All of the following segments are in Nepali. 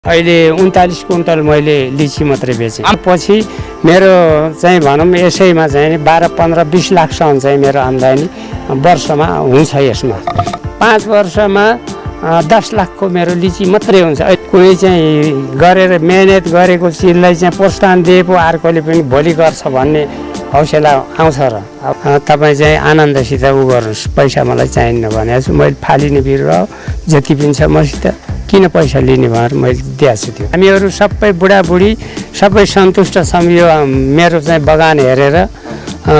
अहिले 39 क्विन्टल मैले लिची मात्रै बेचेँ। पछि मेरो चाहिँ भनौँ यसैमा चाहिँ 12-15-20 लाखसम्म चाहिँ मेरो आम्दानी वर्षमा हुन्छ। यसमा 5 वर्षमा 10 लाखको मेरो लिची मात्रै हुन्छ। कुनै चाहिँ गरेर मेहनत गरेको चिजलाई चाहिँ प्रोत्साहन दिए पो अर्कोले पनि भोलि गर्छ भन्ने हौसला आउँछ। र तपाईँ चाहिँ आनन्दसित उ गर्नुहोस्, पैसा मलाई चाहिन्न भनेको छु। मैले फालिने बिरुवा जति पनि छ मसित, किन पैसा लिने भनेर मैले दिएको छु। त्यो हामीहरू सबै बुढाबुढी सबै सन्तुष्ट छौँ। यो मेरो चाहिँ बगान हेरेर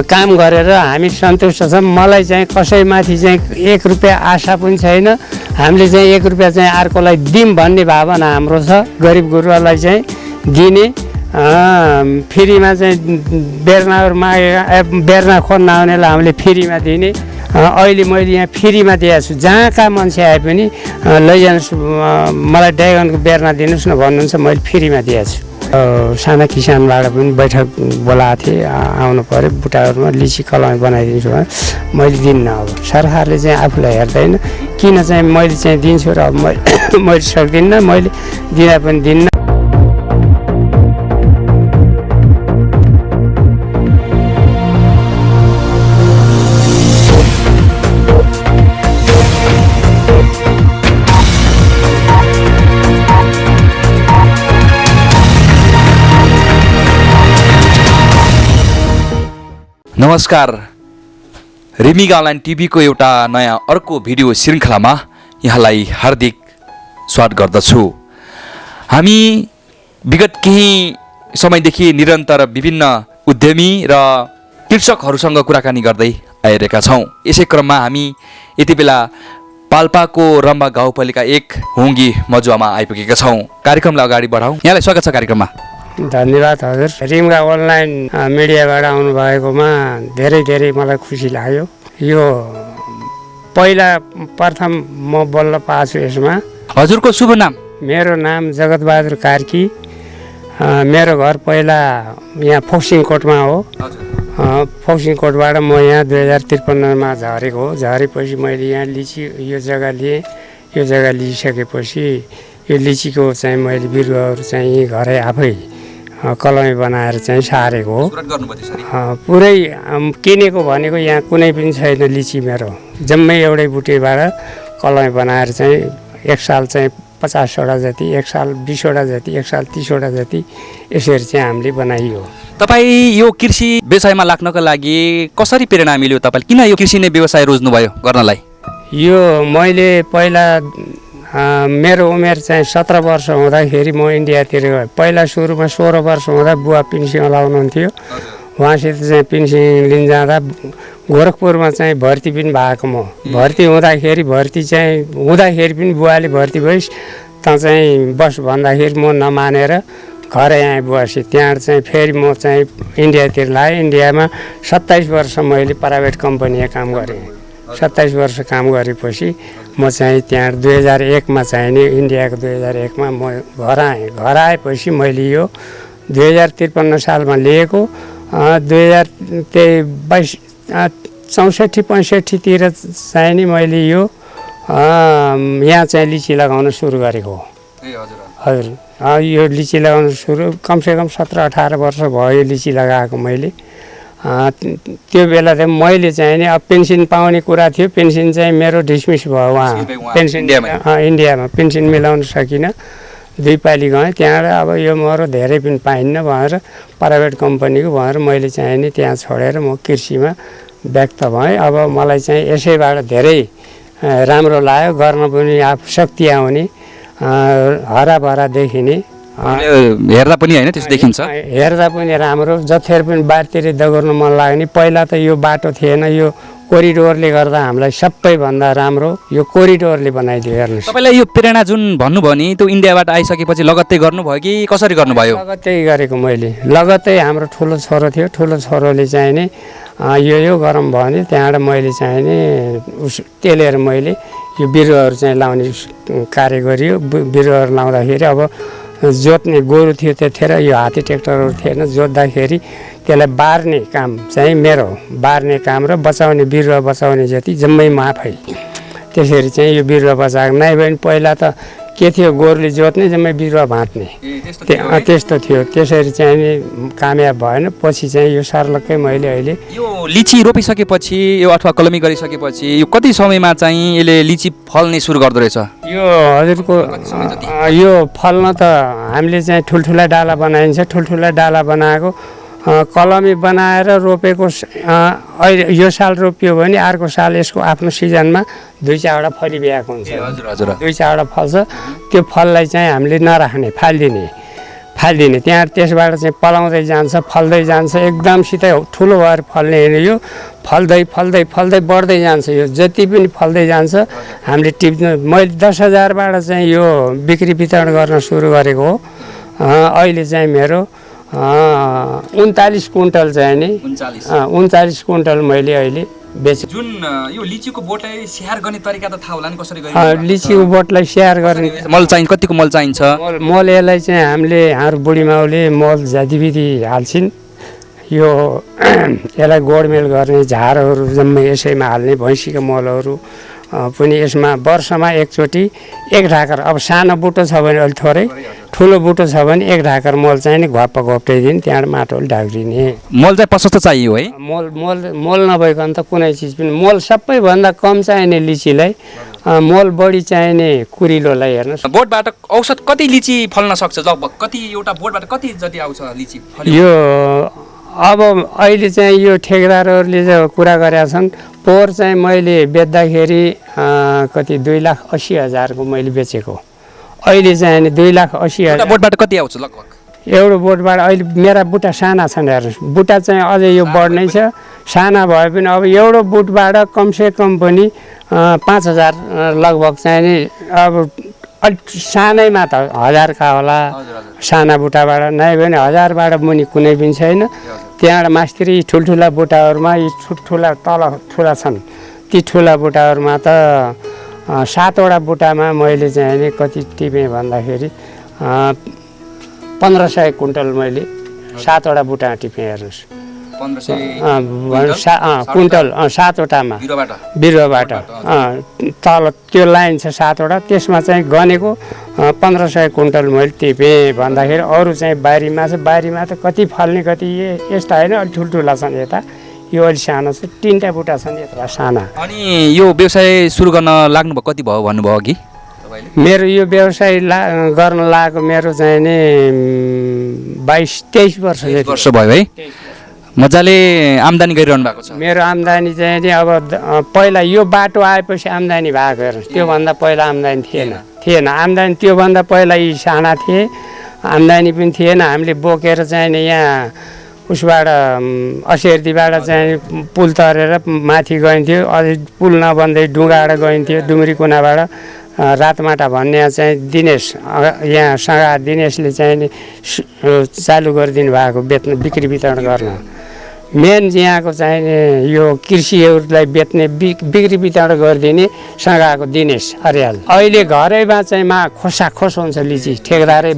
काम गरेर हामी सन्तुष्ट छौँ। मलाई चाहिँ कसैमाथि चाहिँ 1 रुपियाँ आशा पनि छैन। हामीले चाहिँ 1 रुपियाँ चाहिँ अर्कोलाई दिउँ भन्ने भावना हाम्रो छ। गरिब गुरुवालाई चाहिँ दिने, फ्रीमा चाहिँ बेर्ना खोज्न आउनेलाई हामीले फ्रीमा दिने। अहिले मैले यहाँ फ्रीमा दिएको छु। जहाँका मान्छे आए पनि लैजानुहोस्, मलाई ड्रागनको बेर्ना दिनुहोस् न भन्नुहुन्छ, मैले फ्रीमा दिएको छु। साना किसानबाट पनि बैठक बोलाएको थिएँ, आउनु पऱ्यो, बुटाहरूमा लिची कलम बनाइदिन्छु भने मैले दिन्न। अब सरकारले चाहिँ आफूलाई हेर्दैन, किन चाहिँ मैले चाहिँ दिन्छु र मैले सक्दिनँ, मैले दिँदा पनि दिन्न। नमस्कार, रिमिगा अनलाइन टिभीको एउटा नयाँ अर्को भिडियो श्रृङ्खलामा यहाँलाई हार्दिक स्वागत गर्दछु। हामी विगत केही समयदेखि निरन्तर विभिन्न उद्यमी र कृषकहरूसँग कुराकानी गर्दै आइरहेका छौँ। यसै क्रममा हामी यति बेला पाल्पाको रम्बा गाउँपालिका 1 हुङ्गी मजुवामा आइपुगेका छौँ। कार्यक्रमलाई अगाडि बढाउँ। यहाँलाई स्वागत छ कार्यक्रममा। धन्यवाद हजुर। रिमगा अनलाइन मिडियाबाट आउनुभएकोमा धेरै मलाई खुसी लाग्यो। यो पहिला प्रथम म बोल्न पाएको छु यसमा। हजुरको शुभ नाम? मेरो नाम जगतबहादुर कार्की। मेरो घर पहिला यहाँ फोक्सिङकोटमा हो। फोक्सिङकोटबाट म यहाँ 2053मा झरेको हो। झरेपछि मैले यहाँ लिची यो जग्गा लिएँ। यो जग्गा लिइसकेपछि यो लिचीको चाहिँ मैले बिरुवाहरू चाहिँ घरै आफै कलमी बनाएर चाहिँ सारेको हो। पुरै किनेको भनेको यहाँ कुनै पनि छैन लिची। मेरो जम्मै एउटै बुटेबाट कलमी बनाएर चाहिँ 1 साल चाहिँ 50वटा जति, 1 साल 20वटा जति, 1 साल 30वटा जति यसरी चाहिँ हामीले बनाइयो। तपाईँ यो कृषि व्यवसायमा लाग्नको लागि कसरी प्रेरणा मिल्यो? तपाईँले किन यो कृषि नै व्यवसाय रोज्नुभयो गर्नलाई? यो मैले पहिला मेरो उमेर चाहिँ 17 वर्ष हुँदाखेरि म इन्डियातिर गएँ। पहिला सुरुमा 16 वर्ष हुँदा बुवा पेन्सन लाउनुहुन्थ्यो। उहाँसित चाहिँ पेन्सन लिन जाँदा गोरखपुरमा चाहिँ भर्ती पनि भएको। म भर्ती हुँदाखेरि पनि बुवाले भर्ती भइस् त चाहिँ बस भन्दाखेरि म नमानेर घरै आएँ बुवासित। त्यहाँ चाहिँ फेरि म चाहिँ इन्डियातिर लागेँ। इन्डियामा 27 वर्ष मैले प्राइभेट कम्पनीमा काम गरेँ। 27 वर्ष काम गरेपछि म चाहिँ त्यहाँ 2001मा चाहिँ नि इन्डियाको 2001मा म घर आएँ। घर आएपछि मैले यो 2053 सालमा लिएको। 2064-65तिर चाहिँ नि मैले यो यहाँ चाहिँ लिची लगाउन सुरु गरेको हो। हजुर, यो लिची लगाउन सुरु कमसेकम 17-18 वर्ष भयो लिची लगाएको मैले। त्यो बेला चाहिँ मैले चाहिँ नि अब पेन्सन पाउने कुरा थियो। पेन्सन चाहिँ मेरो डिसमिस भयो वहाँ पेन्सन इन्डियामा पेन्सन मिलाउन सकिनँ। 2 पालि गएँ त्यहाँबाट। अब यो मेरो धेरै पनि पाइन्न भनेर प्राइभेट कम्पनीको भनेर मैले चाहिँ नि त्यहाँ छोडेर म कृषिमा व्यक्त भएँ। अब मलाई चाहिँ यसैबाट धेरै राम्रो लाग्यो। गर्न पनि आफू शक्ति आउने, हराभरा देखिने, हेर्दा पनि होइन त्यस्तो देखिन्छ। हेर्दा पनि राम्रो, जतिखेर पनि बाटोतिर दगुर्न मन लाग्ने। पहिला त यो बाटो थिएन। यो कोरिडोरले गर्दा हामीलाई सबैभन्दा राम्रो यो कोरिडोरले बनाइदियो। हेर्नुहोस्, तपाईँलाई यो प्रेरणा जुन भन्नुभयो नि, त्यो इन्डियाबाट आइसकेपछि लगत्तै गर्नुभयो कि कसरी गर्नुभयो? लगत्तै गरेको मैले। लगत्तै हाम्रो ठुलो छोरो थियो। ठुलो छोरोले चाहिँ नि यो गरम भयो भने त्यहाँबाट मैले चाहिँ नि तेलेर मैले यो बिरुवाहरू चाहिँ लाउने कार्य गरियो। बिरुवाहरू लाउँदाखेरि अब जोत्ने गोरु थियो त्यतिखेर, यो हात्ती ट्र्याक्टरहरू थिएन। जोत्दाखेरि त्यसलाई बार्ने काम चाहिँ मेरो, बार्ने काम र बचाउने बिरुवा बचाउने जति जम्मै म आफै। त्यसरी चाहिँ यो बिरुवा बचाएको। नै भने पहिला त के थियो गोरुले जोत्ने जम्मै बिरुवा भाँच्ने त्यस्तो थियो। त्यसरी चाहिँ नि कामयाब भएन। पछि चाहिँ यो सर्लक्कै मैले अहिले यो लिची रोपिसकेपछि यो अथवा कलमी गरिसकेपछि यो कति समयमा चाहिँ यसले लिची फल्ने सुरु गर्दो रहेछ? यो हजुरको यो फल्न त हामीले चाहिँ ठुल्ठुला डाला बनाइन्छ। ठुल्ठुला डाला बनाएको कलमी बनाएर रोपेको अहिले यो साल रोप्यो भने अर्को साल यसको आफ्नो सिजनमा 2-4वटा फलिरहेको हुन्छ। हजुर 2-4वटा फल्छ। त्यो फललाई चाहिँ हामीले नराख्ने, फालिदिने त्यहाँ त्यसबाट चाहिँ पलाउँदै जान्छ, फल्दै जान्छ, एकदमसितै ठुलो भएर फल्ने होइन। यो फल्दै फल्दै फल्दै बढ्दै जान्छ। यो जति पनि फल्दै जान्छ हामीले टिप्नु। मैले 10,000बाट चाहिँ यो बिक्री वितरण गर्न सुरु गरेको हो। अहिले चाहिँ मेरो 39 कुइन्टल चाहिँ नि 39 कुइन्टल मैले अहिले बेचे। जुन यो लिचीको बोटलाई स्याहार गर्ने तरिका त थाहा होला नि कसरी गर्ने? लिचीको बोटलाई स्याहार गर्ने मल चाहिन्छ, कतिको मल चाहिन्छ? मल यसलाई चाहिँ हामीले हाम्रो बुढीमाउले मल जातिविधि हाल्छिन्। यो यसलाई गोडमेल गर्ने झारहरू जम्मै यसैमा हाल्ने, भैँसीको मलहरू पनि यसमा वर्षमा एकचोटि 1 ढाकर। अब सानो बुटो छ भने अलि थोरै, ठुलो बुटो छ भने 1 ढाकर मल चाहिँ नि घप्टाइदिने, त्यहाँबाट माटोले ढाकिदिने। मल चाहिँ प्रशस्त चाहियो है? मल नभइकन त कुनै चिज पनि। मल सबैभन्दा कम चाहिने लिचीलाई, मल बढी चाहिने कुरिलोलाई। हेर्नुहोस् बोटबाट औसत कति लिची फल्न सक्छ लगभग? कति एउटा बोटबाट कति जति आउँछ लिची? यो अब अहिले चाहिँ यो ठेकेदारहरूले चाहिँ कुरा गरेका छन्। पोहोर चाहिँ मैले बेच्दाखेरि कति 2,80,000को मैले बेचेको। अहिले चाहिँ नि 2,80,000। बोटबाट कति आउँछ लगभग? एउटा बोटबाट अहिले मेरा बुट्टा साना छन्। हेर्नुहोस् बुट्टा चाहिँ अझै यो बढ्नै छ। साना भए पनि अब एउटा बुटबाट कमसेकम पनि 5,000 लगभग चाहिँ नि। अब अलिक सानैमा त 1000 का होला। साना बुट्टाबाट नै भने 1000बाट मुनि कुनै पनि छैन। त्यहाँबाट मास्तिर ठुल्ठुला बुट्टाहरूमा यी ठुला तल ठुला छन्। ती ठुला बुट्टाहरूमा त 7वटा बुट्टामा मैले चाहिँ नि कति टिपेँ भन्दाखेरि 1500 कुइन्टल मैले 7वटा बुट्टा टिपेँ। हेर्नुहोस् 1500 कुइन्टल 7वटामा बिरुवाबाट तल त्यो लाइन छ 7वटा। त्यसमा चाहिँ गनेको 1500 कुइन्टल मैले टिपेँ भन्दाखेरि अरू चाहिँ बारीमा छ। बारीमा त कति फल्ने कति यस्ता होइन, अलिक ठुल्ठुला छन्। यता यो अलिक सानो छ, 3टा बुट्टा छन् यता साना। अनि यो व्यवसाय सुरु गर्न लाग्नुभयो कति भयो भन्नुभयो अघि? मेरो यो व्यवसाय गर्न लागेको मेरो चाहिँ नि 22-23 वर्ष भयो है। मजाले आम्दानी गरिरहनु भएको छ? मेरो आम्दानी चाहिँ नि अब पहिला यो बाटो आएपछि आम्दानी भएको। हेर्नुहोस् त्योभन्दा पहिला आम्दानी थिएन। आम्दानी त्योभन्दा पहिला यी साना थिए, आम्दानी पनि थिएन। हामीले बोकेर चाहिँ नि यहाँ उसबाट असेर्दीबाट चाहिँ पुल तरेर माथि गइन्थ्यो। अझै पुल नबन्दै डुङ्गाबाट गइन्थ्यो। डुङ्ग्री कुनाबाट रातमाटा भन्ने चाहिँ दिनेश, यहाँ सगा दिनेशले चाहिँ नि चालु गरिदिनु भएको बेच्न, बिक्री वितरण गर्न। मेन यहाँको चाहिँ यो कृषिहरूलाई बेच्ने बिक्री वितरण गरिदिने सगाको दिनेश अर्याल। अहिले घरैमा चाहिँ खोसाखोस हुन्छ लिची। ठेकेदारै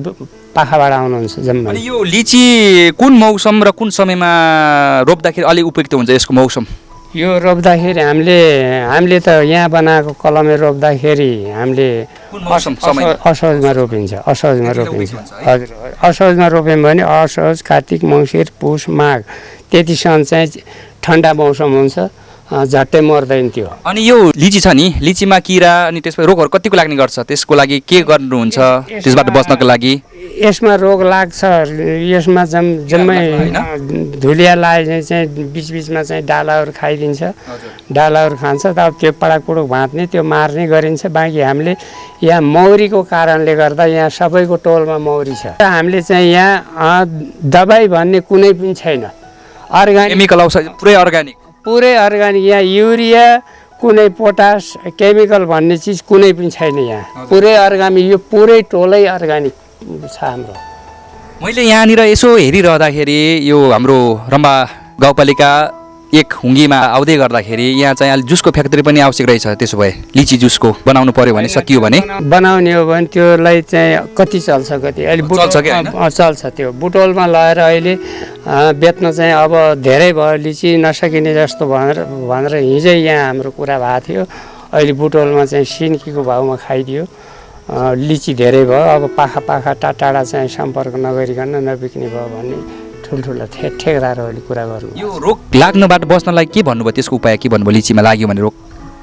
पाखाबाट आउनुहुन्छ जम्मै। अनि यो लिची कुन मौसम र कुन समयमा रोप्दाखेरि अलि उपयुक्त हुन्छ यसको मौसम? यो रोप्दाखेरि हामीले त यहाँ बनाएको कलमे रोप्दाखेरि हामीले असोजमा रोपिन्छ। हजुर असोजमा रोप्यौँ भने असोज, कार्तिक, मङ्सिर, पुष, माघ त्यतिसम्म चाहिँ ठन्डा मौसम हुन्छ, झट्टै मर्दैन त्यो। अनि यो लिची छ नि, लिचीमा किरा अनि त्यसमा रोगहरू कतिको लाग्ने गर्छ? त्यसको लागि के गर्नुहुन्छ त्यसबाट बच्नको लागि? यसमा रोग लाग्छ। यसमा जम्मै धुलिया लाए चाहिँ बिचबिचमा चाहिँ डालाहरू खाइदिन्छ। डालाहरू खान्छ त अब त्यो पडाकपुडुक भाँच्ने, त्यो मार्ने गरिन्छ। बाँकी हामीले यहाँ मौरीको कारणले गर्दा यहाँ सबैको टोलमा मौरी छ। हामीले चाहिँ यहाँ दबाई भन्ने कुनै पनि छैन। अर्ग्यानिक केमिकल औषधि पुरै अर्ग्यानिक। यहाँ युरिया, कुनै पोटास, केमिकल भन्ने चिज कुनै पनि छैन यहाँ। पुरै अर्ग्यानिक, यो पुरै टोलै अर्ग्यानिक छ हाम्रो। मैले यहाँनिर यसो हेरिरहँदाखेरि यो हाम्रो रम्बा गाउँपालिका 1 हुङ्गीमा आउँदै गर्दाखेरि यहाँ चाहिँ अलि जुसको फ्याक्ट्री पनि आवश्यक रहेछ। त्यसो भए लिची जुसको बनाउनु पर्यो भने सकियो भने बनाउने हो भने त्यसलाई चाहिँ कति चल्छ कति अहिले चल्छ। त्यो बुटोलमा लगाएर अहिले बेच्न चाहिँ अब धेरै भयो, लिची नसकिने जस्तो भनेर हिजै यहाँ हाम्रो कुरा भएको थियो। अहिले बुटोलमा चाहिँ सिन्कीको भाउमा खाइदियो। लिची धेरै भयो, अब पाखा पाखा टाढा चाहिँ सम्पर्क नगरिकन नबिक्ने भयो भन्ने ठुल्ठुलो ठेकेदारहरूले कुरा गर्नु। यो रोग लाग्नबाट बस्नलाई के भन्नुभयो, त्यसको उपाय के भन्नुभयो? लिचीमा लाग्यो भने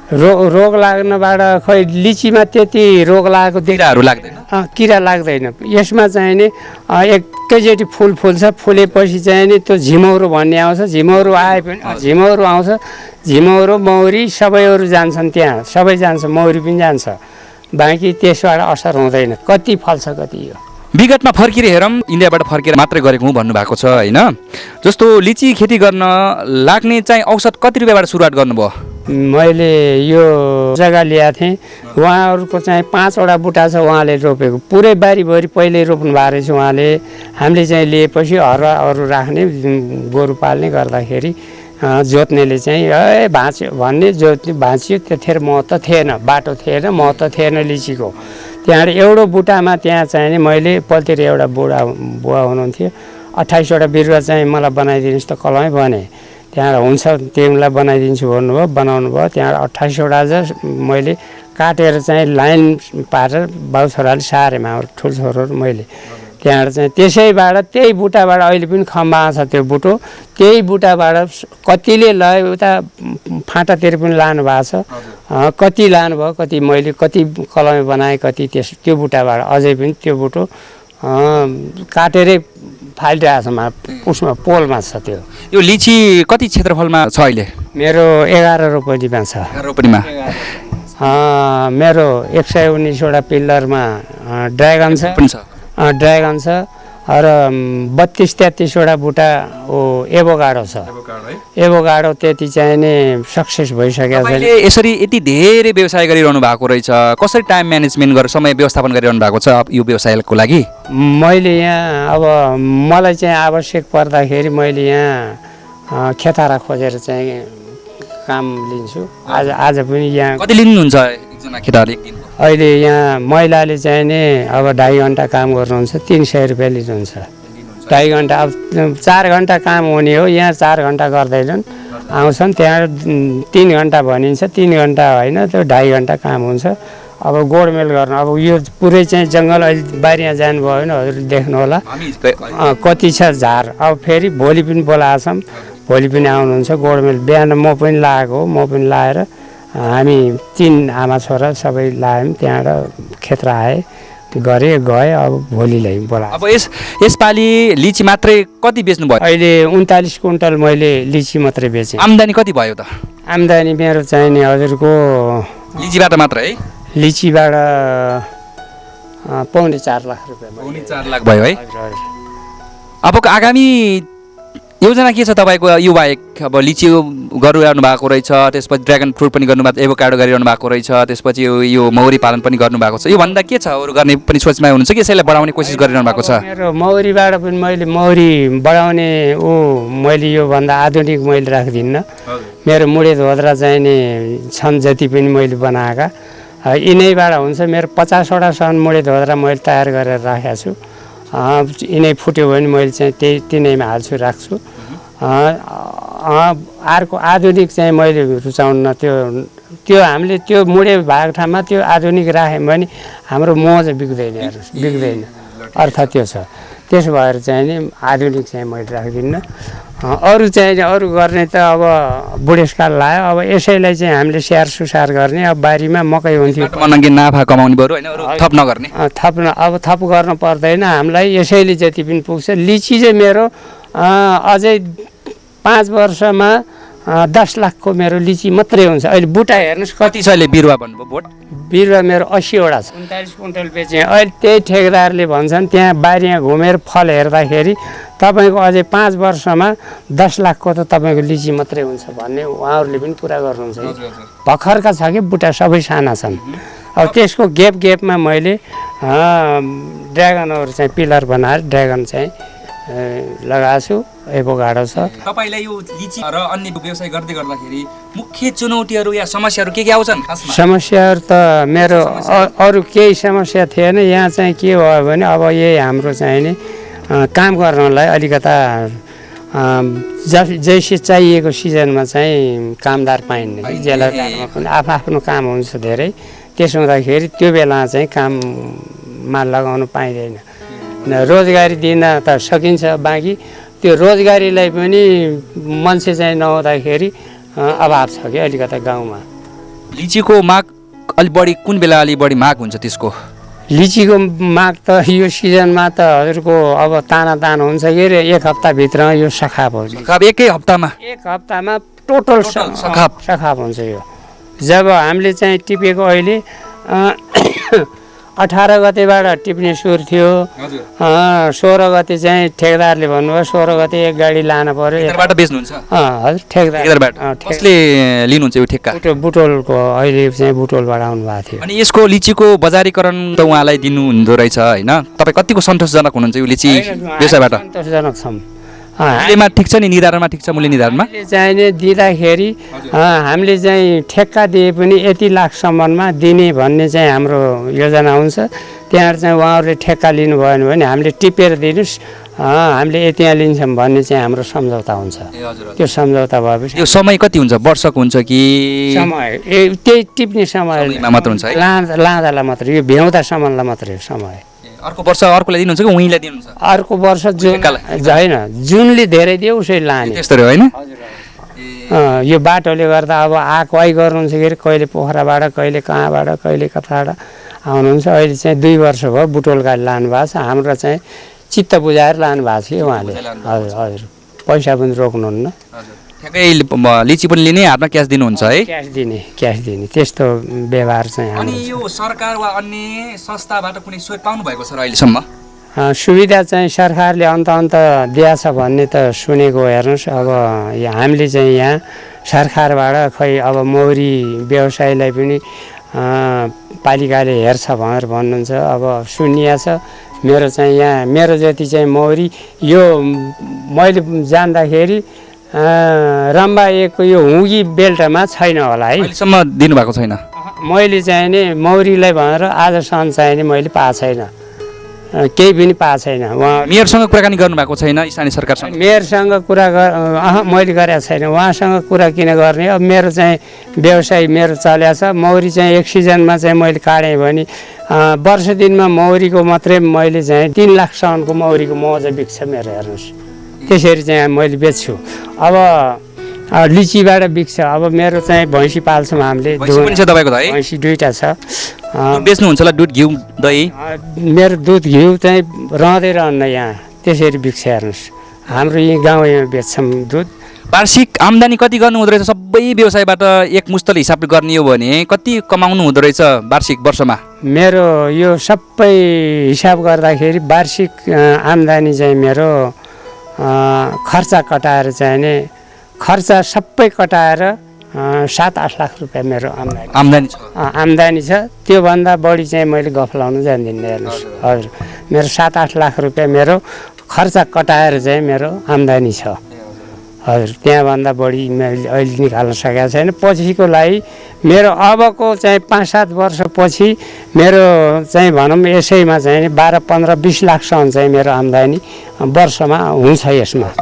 रोग लाग्नबाट खै लिचीमा त्यति रोग लागेको किराहरू लाग्दैन? किरा लाग्दैन। यसमा चाहिँ नि एकैचोटि फुल फुल्छ, फुलेपछि चाहिँ नि त्यो झिमौरो भन्ने आउँछ, झिमौरो आए पनि झिमौरो आउँछ, झिमौरो मौरी सबैहरू जान्छन्, त्यहाँ सबै जान्छ, मौरी पनि जान्छ, बाँकी त्यसबाट असर हुँदैन। कति फल्छ कति यो विगतमा फर्केर हेरौँ, इन्डियाबाट फर्केर मात्रै गरेको हुँ भन्नुभएको छ होइन? जस्तो लिची खेती गर्न लाग्ने चाहिँ औसत कति रुपियाँबाट सुरुवात गर्नुभयो? मैले यो जग्गा ल्याएको थिएँ, उहाँहरूको चाहिँ 5वटा बुटा छ, उहाँले रोपेको पुरै बारीभरि पहिल्यै रोप्नु भएको रहेछ उहाँले। हामीले चाहिँ लिएपछि हरुवाहरू राख्ने, गोरु पाल्ने गर्दाखेरि जोत्नेले चाहिँ भाँच्यो भन्ने, जोत्ने भाँच्यो। त्यतिखेर महत्त्व थिएन, बाटो थिएन, महत्त्व थिएन लिचीको। त्यहाँबाट एउटा बुटामा त्यहाँ चाहिँ नि मैले पल्तिर एउटा बुवा हुनुहुन्थ्यो, 28वटा बिरुवा चाहिँ मलाई बनाइदिनुहोस् त कलमै भने। त्यहाँबाट हुन्छ तिमीलाई बनाइदिन्छु भन्नुभयो, बनाउनु भयो। त्यहाँबाट 28वटा मैले काटेर चाहिँ लाइन पारेर बाउ छोराले सारेँ, हाम्रो ठुल्छोराहरू मैले। त्यहाँबाट चाहिँ त्यसैबाट त्यही बुटाबाट अहिले पनि खम्बा छ त्यो बुटो, त्यही बुटाबाट कतिले लयो उता फाँटातिर पनि लानु भएको छ, कति लानुभयो, कति मैले कति कलमे बनाएँ, कति त्यो बुटाबाट अझै पनि त्यो बुटो काटेरै फालिरहेको छ, उसमा पोलमा छ त्यो। यो लिची कति क्षेत्रफलमा छ अहिले? मेरो 11 रोपनीमा छ। 11 रोपनीमा मेरो 119वटा पिल्लरमा ड्रागन छ, ड्रागन छ र 32-33वटा बुटा एभोकाडो छ। एभोकाडो त्यति चाहिँ नि सक्सेस भइसकेको छ। यसरी यति धेरै व्यवसाय गरिरहनु भएको रहेछ, कसरी टाइम म्यानेजमेन्ट गरेर समय व्यवस्थापन गरिरहनु भएको छ यो व्यवसायको लागि? मैले यहाँ अब मलाई चाहिँ आवश्यक पर्दाखेरि मैले यहाँ खेतारा खोजेर चाहिँ काम लिन्छु। आज पनि यहाँ कति लिनुहुन्छ एकजना खेतारा एक दिनको? अहिले यहाँ महिलाले चाहिँ नि अब 2.5 घन्टा काम गर्नुहुन्छ, 300 रुपियाँ लिनुहुन्छ 2.5 घन्टा। अब 4 घन्टा काम हुने हो, यहाँ 4 घन्टा गर्दैनन्, आउँछन् त्यहाँ 3 घन्टा भनिन्छ, 3 घन्टा होइन त्यो 2.5 घन्टा काम हुन्छ। अब गोडमेल गर्नु, अब यो पुरै चाहिँ जङ्गल अहिले बारीमा जानुभयो भने हजुरले देख्नु होला कति छ झार। अब फेरि भोलि पनि बोलाएको छौँ, भोलि पनि आउनुहुन्छ गोडमेल। बिहान म पनि लागेको हो, म पनि लाएर हामी 3 आमा छोरा सबै लायौँ, त्यहाँबाट खेत्र आए गए। अब भोलिलाई बोला। अब यसपालि लिची मात्रै कति बेच्नु भयो? अहिले 39 कुइन्टल मैले लिची मात्रै बेचेँ। आम्दानी कति भयो त? आम्दानी मेरो चाहिँ नि हजुरको लिचीबाट मात्र है? लिचीबाट 4.5 लाख रुपियाँ। 4.5 लाख भयो है? अबको आगामी योजना के छ तपाईँको? यो बाहेक अब लिची गरिरहनु भएको रहेछ, त्यसपछि ड्रागन फ्रुट पनि गर्नुभएको, एभोकाडो गरिरहनु भएको रहेछ, त्यसपछि यो मौरी पालन पनि गर्नुभएको छ। योभन्दा के छ अरू गर्ने पनि सोचमा हुनुहुन्छ कि यसैलाई बढाउने कोसिस गरिरहनु भएको छ? मेरो मौरीबाट पनि मैले मौरी बढाउने मैले योभन्दा आधुनिक मैले राख्दिनँ। मेरो मुडे धोद्रा चाहिँ नि छन् जति पनि मैले बनाएका यिनैबाट हुन्छ। मेरो 50वटा सम्म मुडे धोद्रा मैले तयार गरेर राखेको छु। यिनै फुट्यो भने मैले चाहिँ तिनैमा हाल्छु, राख्छु। अर्को आधुनिक चाहिँ मैले रुचाउन, त्यो हामीले त्यो मुडे भएको ठाउँमा त्यो आधुनिक राख्यौँ भने हाम्रो मोह चाहिँ बिग्दैन अर्थ त्यो छ। त्यसो भएर चाहिँ नि आधुनिक चाहिँ मैले राख्दिनँ। अरू चाहिँ अरू गर्ने त अब बुढेसकाल लाग्यो, अब यसैलाई चाहिँ हामीले स्याहार सुसार गर्ने। अब बारीमा मकै हुन्थ्यो, नाफा कमाउने बरु होइन, थप नगर्ने, अब थप गर्न पर्दैन हामीलाई, यसैले जति पनि पुग्छ। लिची चाहिँ मेरो अझै 5 वर्षमा 10 लाखको मेरो लिची मात्रै हुन्छ। अहिले बुटा हेर्नुहोस् कति छ अहिले बिरुवा भन्नुभयो? बोट बिरुवा मेरो 80वटा छ, 39 कुइन्टल बेचेँ। अहिले त्यही ठेकेदारले भन्छन् त्यहाँ बारीमा घुमेर फल हेर्दाखेरि तपाईँको अझै 5 वर्षमा 10 लाखको त तपाईँको लिची मात्रै हुन्छ भन्ने उहाँहरूले पनि कुरा गर्नुहुन्छ। भर्खरका छ कि बुटा सबै साना छन्। अब त्यसको गेपमा मैले ड्रागनहरू चाहिँ पिलर बनाएर ड्रागन चाहिँ लगाएको छु। एभोकाडो छ। तपाईलाई यो लिची र अन्य व्यवसाय गर्दै गर्दाखेरि मुख्य चुनौतीहरू या समस्याहरू के आउँछन्? समस्याहरू त मेरो अरू केही समस्या थिएन। यहाँ चाहिँ के भयो भने अब यही हाम्रो चाहिँ नि काम गर्नलाई अलिकता जैसे चाहिएको सिजनमा चाहिँ कामदार पाइन्न। जेलर काममा पनि आफ्नो काम हुन्छ धेरै, त्यसो हुँदाखेरि त्यो बेला चाहिँ काममा लगाउनु पाइँदैन। रोजगारी दिन त सकिन्छ, बाँकी त्यो रोजगारीलाई पनि मान्छे चाहिँ नहुँदाखेरि अभाव छ कि अलिकता गाउँमा। लिचीको माग अलि बढी कुन बेला अलि बढी माग हुन्छ त्यसको? लिचीको माग त यो सिजनमा त हजुरको अब ताना हुन्छ कि एक हप्ताभित्र यो सखाप हुन्छ। एकै हप्तामा? एक हप्तामा टोटल सखाप हुन्छ यो। जब हामीले चाहिँ टिपेको अहिले 18 गतेबाट टिप्ने सुरु थियो। 16 गते चाहिँ ठेकेदारले भन्नुभयो 16 गते एक गाडी लान पर्यो। ठेकेदारबाट बेच्नुहुन्छ? हजुर ठेकेदारबाट। कसले लिनुहुन्छ यो ठेक्का? बुटोलको अहिले चाहिँ बुटोलबाट आउनु भएको थियो। अनि यसको लिचीको बजारीकरण त उहाँलाई दिनु हुँदो रहेछ होइन? तपाईँ कतिको सन्तोषजनक हुनुहुन्छ यो लिची व्यवसायबाट? सन्तोषजनक छौँ। मूल्यमा ठिक छ नि, निर्धारणमा ठिक छ, मूल्य निर्धारणमा चाहिने दिँदाखेरि हामीले चाहिँ ठेक्का दिए पनि यति लाखसम्ममा दिने भन्ने चाहिँ हाम्रो योजना हुन्छ। त्यहाँ चाहिँ उहाँहरूले ठेक्का लिनुभयो भने हामीले टिपेर दिनुहोस्, हामीले यति लिन्छौँ भन्ने चाहिँ हाम्रो सम्झौता हुन्छ। त्यो सम्झौता भएपछि यो समय कति हुन्छ? वर्षको हुन्छ कि समय त्यही टिप्ने समय मात्र हुन्छ? लाँदालाई मात्र, यो भ्याउँदासम्मलाई मात्रै समय। अर्को वर्ष अर्कोलाई दिनुहुन्छ कि उहीँलाई दिनुहुन्छ? अर्को वर्ष जुन होइन, जुनले धेरै दियो उसै लाने त्यस्तो हो होइन? यो बाटोले गर्दा अब आएको आई गर्नुहुन्छ कि कहिले पोखराबाट, कहिले कहाँबाट, कहिले कताबाट आउनुहुन्छ। अहिले चाहिँ 2 वर्ष भयो बुटोल गाडी लानु भएको छ। हाम्रो चाहिँ चित्त बुझाएर लानु भएको छ कि उहाँले। हजुर हजुर, पैसा पनि रोक्नुहुन्न। ठ्याक्कै लिची पनि लिने, हातमा क्यास दिनुहुन्छ है? क्यास दिने त्यस्तो व्यवहार चाहिँ। अनि यो सरकार वा अन्य संस्थाबाट कुनै सहयोग पाउनु भएको छ र अहिलेसम्म? सुविधा चाहिँ सरकारले अन्त दिएछ भन्ने त सुनेको। हेर्नुहोस् अब हामीले चाहिँ यहाँ सरकारबाट खै अब मौरी व्यवसायलाई पनि पालिकाले हेर्छ भनेर भन्नुहुन्छ। अब सुनिया छ। मेरो चाहिँ यहाँ मेरो जति चाहिँ मौरी यो मैले जान्दाखेरि रम्बा 1 को यो हुँगी बेल्टमा छैन होला है। अहिलेसम्म दिनुभएको छैन? मैले चाहिँ नि मौरीलाई भनेर आजसम्म चाहिँ नि मैले पाएको छैन, केही पनि पाएको छैन। उहाँ मेयरसँग कुराकानी गर्नुभएको छैन? स्थानीय सरकारसँग? मेयरसँग कुरा मैले गरेको छैन। उहाँसँग कुरा किन गर्ने? अब मेरो चाहिँ व्यवसाय मेरो चल्या छ। मौरी चाहिँ एक सिजनमा चाहिँ मैले काटेँ भने वर्ष दिनमा मौरीको मात्रै मैले चाहिँ 3 लाखसम्मको मौरीको मौजा बिक्छ मेरो। हेर्नुहोस् त्यसरी चाहिँ मैले बेच्छु। अब लिचीबाट बिक्छ। अब मेरो चाहिँ भैँसी पाल्छौँ हामीले। भैँसी 2टा छ। बेच्नुहुन्छ होला दुध, घिउ, दही? मेरो दुध घिउ चाहिँ रहँदै रहन्न यहाँ, त्यसरी बिक्छ। हेर्नुहोस् हाम्रो यहीँ गाउँमा बेच्छौँ दुध। वार्षिक आम्दानी कति गर्नु हुँदो रहेछ? सबै व्यवसायबाट एकमुष्टले हिसाबले गर्ने हो भने कति कमाउनु हुँदो रहेछ वार्षिक वर्षमा? मेरो यो सबै हिसाब गर्दाखेरि वार्षिक आम्दानी चाहिँ मेरो खर्च कटाएर चाहिँ नि खर्च सबै कटाएर 7-8 लाख रुपियाँ मेरो आम्दानी छ। त्योभन्दा बढी चाहिँ मैले गफलाउनु जान्दिनँ। हेर्नुहोस् हजुर, मेरो 7-8 लाख रुपियाँ मेरो खर्च कटाएर चाहिँ मेरो आम्दानी छ। हजुर, त्यहाँभन्दा बढी मैले अहिले निकाल्न सकेको छैन। पछिको लागि मेरो अबको चाहिँ 5-7 वर्षपछि मेरो चाहिँ भनौँ यसैमा चाहिँ 12-15-20 लाखसम्म चाहिँ मेरो आम्दानी वर्षमा हुन्छ। यसमा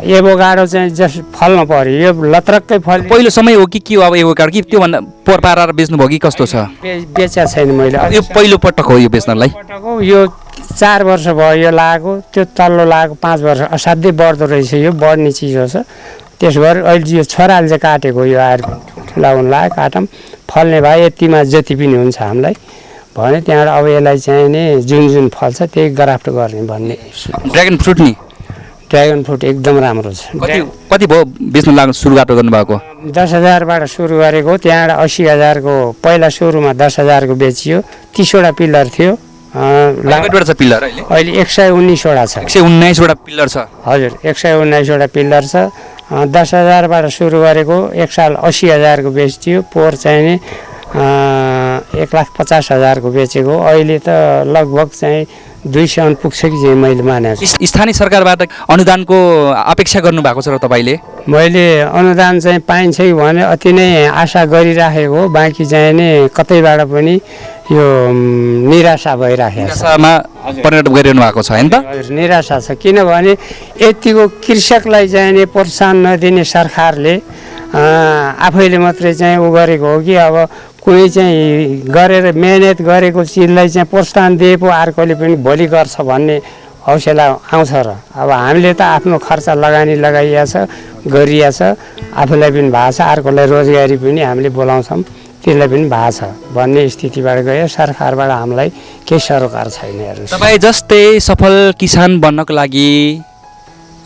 एभोकाडो चाहिँ जस फल्न पर्यो, यो लत्रक्कै फल। पहिलो समय हो कि के हो अब एभोकाडो, कि त्योभन्दा पोहोर पारेर बेच्नुभयो कि कस्तो छ? बेचेको छैन मैले। यो पहिलो पटक हो यो बेच्नलाई? यो 4 वर्ष भयो यो लागेको। त्यो तल्लो लागेको 5 वर्ष असाध्यै बढ्दो रहेछ। यो बढ्ने चिज हो। त्यस भएर अहिले यो छोराले चाहिँ काटेको, यो आएर ठुला हुन लाग्यो, काटौँ फल्ने भए यतिमा जति पनि हुन्छ हामीलाई भने त्यहाँबाट अब यसलाई चाहिँ नि जुन फल्छ त्यही ग्राफ्ट गर्ने भन्ने। ड्र्यागन फ्रुट नि? ड्र्यागन फ्रुट एकदम राम्रो छ। कति भयो बेच्न लाग्नु सुरुवात गर्नुभएको? 10,000बाट सुरु गरेको, त्यहाँबाट 80,000को पहिला सुरुमा 10,000को बेचियो। 30वटा पिलर थियो। अहिले 119वटा छ। 119वटा पिलर छ? हजुर, 119वटा पिलर छ। 10,000बाट सुरु गरेको, एक साल 80,000को बेच्यो। पोहोर चाहिँ नि 1,50,000को बेचेको। अहिले त लगभग चाहिँ 200 पुग्छ कि चाहिँ मैले मानेको छु। स्थानीय सरकारबाट अनुदानको अपेक्षा गर्नुभएको छ र तपाईँले? मैले अनुदान चाहिँ पाइन्छ कि भने अति नै आशा गरिराखेको, बाँकी चाहिँ नि कतैबाट पनि यो निराशा भइराखेको छ। निराशामा परिणत गरिरहनु भएको छ हैन त? निराशा छ। किनभने यतिको कृषकलाई चाहिँ नि प्रोत्साहन नदिने सरकारले आफैले मात्रै चाहिँ उ गरेको हो कि अब कुनै चाहिँ गरेर मेहनत गरेको चिजलाई चाहिँ प्रोत्साहन दिए पो अर्कोले पनि भोलि गर्छ भन्ने हौसला आउँछ र अब हामीले त आफ्नो खर्च लगानी लगाइया छ गरिया छ आफूलाई पनि भएको छ अर्कोलाई रोजगारी पनि हामीले बोलाउँछौँ त्यसलाई पनि भएको छ भन्ने स्थितिबाट गयो सरकारबाट हामीलाई केही सरोकार छैन हेर्नुहोस्। तपाईँ जस्तै सफल किसान बन्नको लागि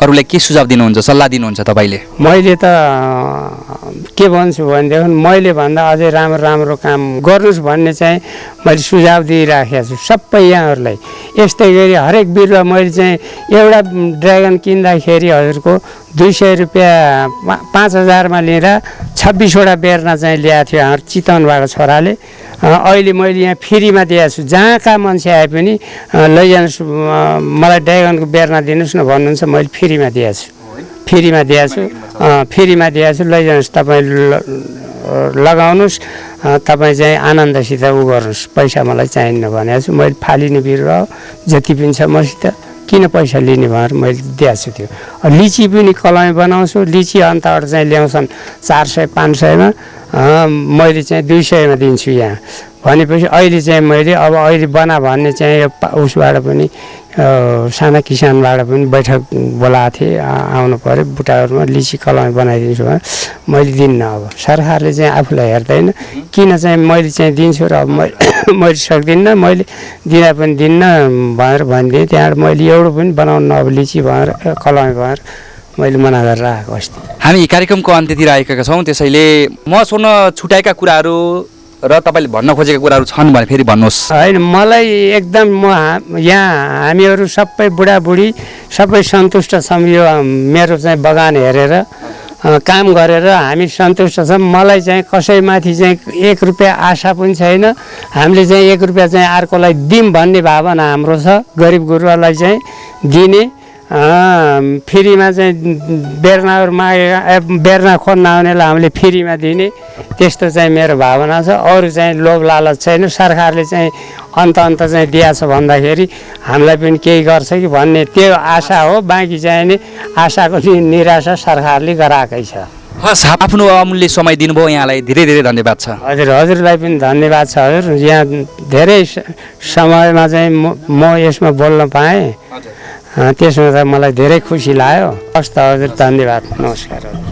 अरूलाई के सुझाव दिनुहुन्छ सल्लाह दिनुहुन्छ तपाईँले? मैले त के भन्छु भनेदेखि मैले भन्दा अझै राम्रो राम्रो काम गर्नुहोस् भन्ने चाहिँ मैले सुझाव दिइराखेको छु सबै यहाँहरूलाई। यस्तै गरी हरेक बिरुवा मैले चाहिँ एउटा ड्र्यागन किन्दाखेरि हजुरको 200 रुपियाँ 5000मा लिएर 26वटा बेर्ना चाहिँ ल्याएको थियो हाम्रो चितवनबाट छोराले। अहिले मैले यहाँ फ्रीमा दिएको छु, जहाँका मान्छे आए पनि लैजानुहोस् मलाई ड्र्यागनको बेर्ना दिनुहोस् न भन्नुहुन्छ, मैले फ्रीमा दिएको छु। फ्रीमा दिएको छु लैजानुहोस् तपाईँ लगाउनुहोस्, तपाईँ चाहिँ आनन्दसित उ गर्नुहोस्, पैसा मलाई चाहिन्न भनेको छु। मैले फालिने बिरुवा जति पनि छ मसित किन पैसा लिने भनेर मैले दिएको छु। त्यो लिची पनि कलमी बनाउँछु, लिची अन्तबाट चाहिँ ल्याउँछन् 400-500मा, मैले चाहिँ 200मा दिन्छु यहाँ भनेपछि अहिले चाहिँ मैले अब अहिले बना भन्ने चाहिँ उसबाट पनि साना किसानबाट पनि बैठक बोलाएको थिएँ, आउनु पऱ्यो बुटाहरूमा लिची कलमी बनाइदिन्छु भने मैले दिन्न। अब सरकारले चाहिँ आफूलाई हेर्दैन किन चाहिँ मैले चाहिँ दिन्छु र अब मैले सक्दिनँ, मैले दिँदा पनि दिन्न भनेर भनिदिएँ। त्यहाँबाट मैले एउटा पनि बनाउनु अब लिची भनेर कलमी भनेर मैले मना गरेर आएको अस्ति। हामी कार्यक्रमको अन्त्यतिर आएका छौँ, त्यसैले म सोध्न छुट्याएका कुराहरू र तपाईँले भन्न खोजेका कुराहरू छन् भने फेरि भन्नुहोस्। होइन मलाई एकदम यहाँ हामीहरू सबै बुढाबुढी सबै सन्तुष्ट छौँ यो मेरो चाहिँ बगान हेरेर काम गरेर हामी सन्तुष्ट छौँ। मलाई चाहिँ कसैमाथि चाहिँ 1 रुपियाँ आशा पनि छैन। हामीले चाहिँ 1 रुपियाँ चाहिँ अर्कोलाई दिउँ भन्ने भावना हाम्रो छ। गरिब गुरुवालाई चाहिँ दिने, फ्रीमा चाहिँ बेर्नाहरू मागेका बेर्ना खोज्न आउनेलाई हामीले फ्रीमा दिने, त्यस्तो चाहिँ मेरो भावना छ। अरू चाहिँ लोभ लालच छैन। सरकारले चाहिँ अन्त चाहिँ दिएछ भन्दाखेरि हामीलाई पनि केही गर्छ कि भन्ने त्यो आशा हो। बाँकी चाहिँ नि आशाको निराशा सरकारले गराएकै छ। हस्, आफ्नो अमूल्य समय दिनुभयो, यहाँलाई धेरै धेरै धन्यवाद छ। हजुरलाई पनि धन्यवाद छ। हजुर यहाँ धेरै समयमा चाहिँ म यसमा बोल्न पाएँ, त्यसमा त मलाई धेरै खुसी लाग्यो। हस् त हजुर, धन्यवाद, नमस्कार।